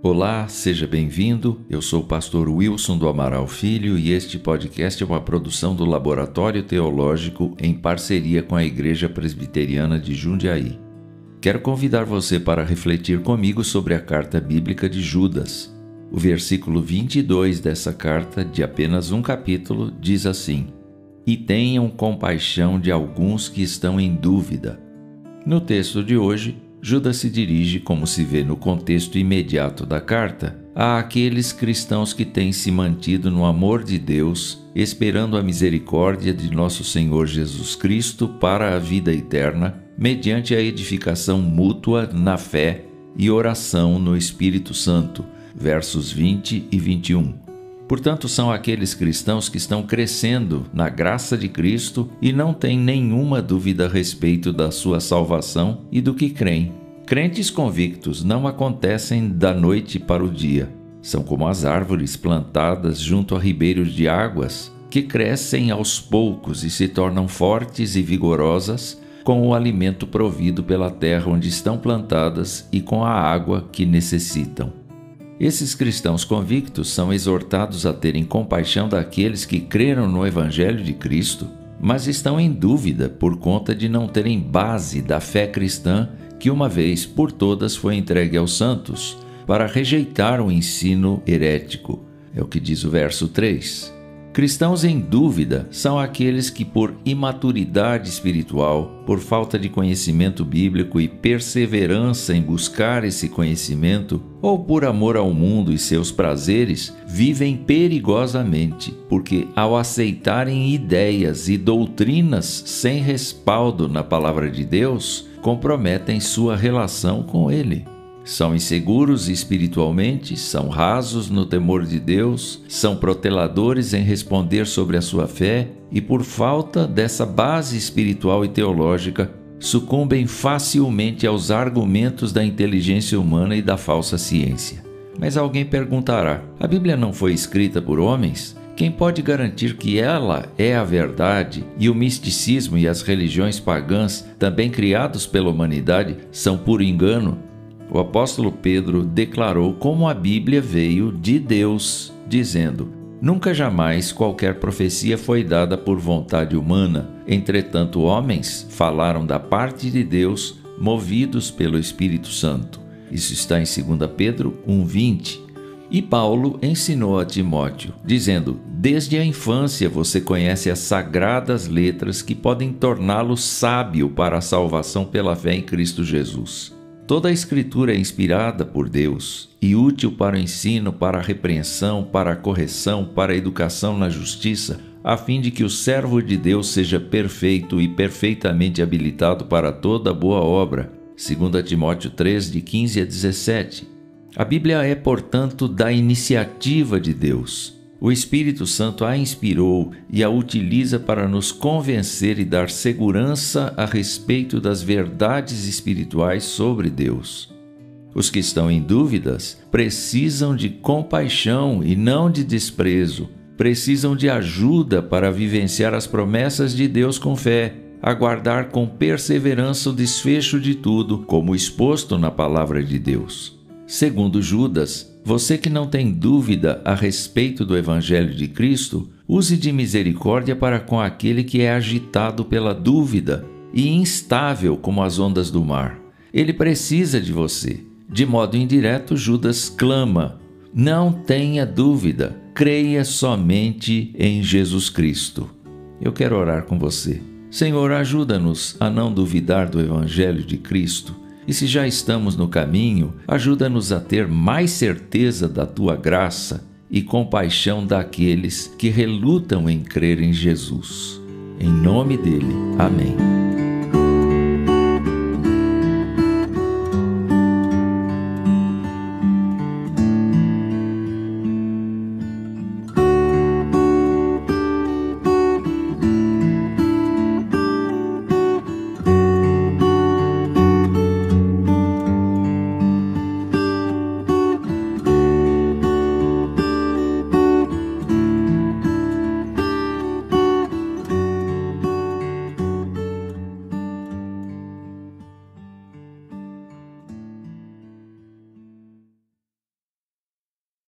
Olá, seja bem-vindo. Eu sou o pastor Wilson do Amaral Filho e este podcast é uma produção do Laboratório Teológico em parceria com a Igreja Presbiteriana de Jundiaí. Quero convidar você para refletir comigo sobre a carta bíblica de Judas. O versículo 22 dessa carta, de apenas um capítulo, diz assim: "E tenham compaixão de alguns que estão em dúvida." No texto de hoje, Judas se dirige, como se vê no contexto imediato da carta, àqueles cristãos que têm se mantido no amor de Deus, esperando a misericórdia de nosso Senhor Jesus Cristo para a vida eterna, mediante a edificação mútua na fé e oração no Espírito Santo, versos 20 e 21. Portanto, são aqueles cristãos que estão crescendo na graça de Cristo e não têm nenhuma dúvida a respeito da sua salvação e do que creem. Crentes convictos não acontecem da noite para o dia. São como as árvores plantadas junto a ribeiros de águas, que crescem aos poucos e se tornam fortes e vigorosas com o alimento provido pela terra onde estão plantadas e com a água que necessitam. Esses cristãos convictos são exortados a terem compaixão daqueles que creram no Evangelho de Cristo, mas estão em dúvida por conta de não terem base da fé cristã que uma vez por todas foi entregue aos santos, para rejeitar o ensino herético. É o que diz o verso 3. Cristãos em dúvida são aqueles que, por imaturidade espiritual, por falta de conhecimento bíblico e perseverança em buscar esse conhecimento, ou por amor ao mundo e seus prazeres, vivem perigosamente, porque ao aceitarem ideias e doutrinas sem respaldo na palavra de Deus, comprometem sua relação com Ele. São inseguros espiritualmente, são rasos no temor de Deus, são proteladores em responder sobre a sua fé e, por falta dessa base espiritual e teológica, sucumbem facilmente aos argumentos da inteligência humana e da falsa ciência. Mas alguém perguntará: a Bíblia não foi escrita por homens? Quem pode garantir que ela é a verdade e o misticismo e as religiões pagãs, também criados pela humanidade, são puro engano? O apóstolo Pedro declarou como a Bíblia veio de Deus, dizendo: "Nunca jamais qualquer profecia foi dada por vontade humana. Entretanto, homens falaram da parte de Deus, movidos pelo Espírito Santo." Isso está em 2 Pedro 1:20. E Paulo ensinou a Timóteo, dizendo: "Desde a infância você conhece as sagradas letras que podem torná-lo sábio para a salvação pela fé em Cristo Jesus." Toda a Escritura é inspirada por Deus e útil para o ensino, para a repreensão, para a correção, para a educação na justiça, a fim de que o servo de Deus seja perfeito e perfeitamente habilitado para toda boa obra. 2 Timóteo 3, de 15 a 17. A Bíblia é, portanto, da iniciativa de Deus. O Espírito Santo a inspirou e a utiliza para nos convencer e dar segurança a respeito das verdades espirituais sobre Deus. Os que estão em dúvidas precisam de compaixão e não de desprezo. Precisam de ajuda para vivenciar as promessas de Deus com fé, aguardar com perseverança o desfecho de tudo, como exposto na palavra de Deus. Segundo Judas, você que não tem dúvida a respeito do Evangelho de Cristo, use de misericórdia para com aquele que é agitado pela dúvida e instável como as ondas do mar. Ele precisa de você. De modo indireto, Judas clama: "Não tenha dúvida, creia somente em Jesus Cristo." Eu quero orar com você. Senhor, ajuda-nos a não duvidar do Evangelho de Cristo. E se já estamos no caminho, ajuda-nos a ter mais certeza da Tua graça e compaixão daqueles que relutam em crer em Jesus. Em nome dele, amém.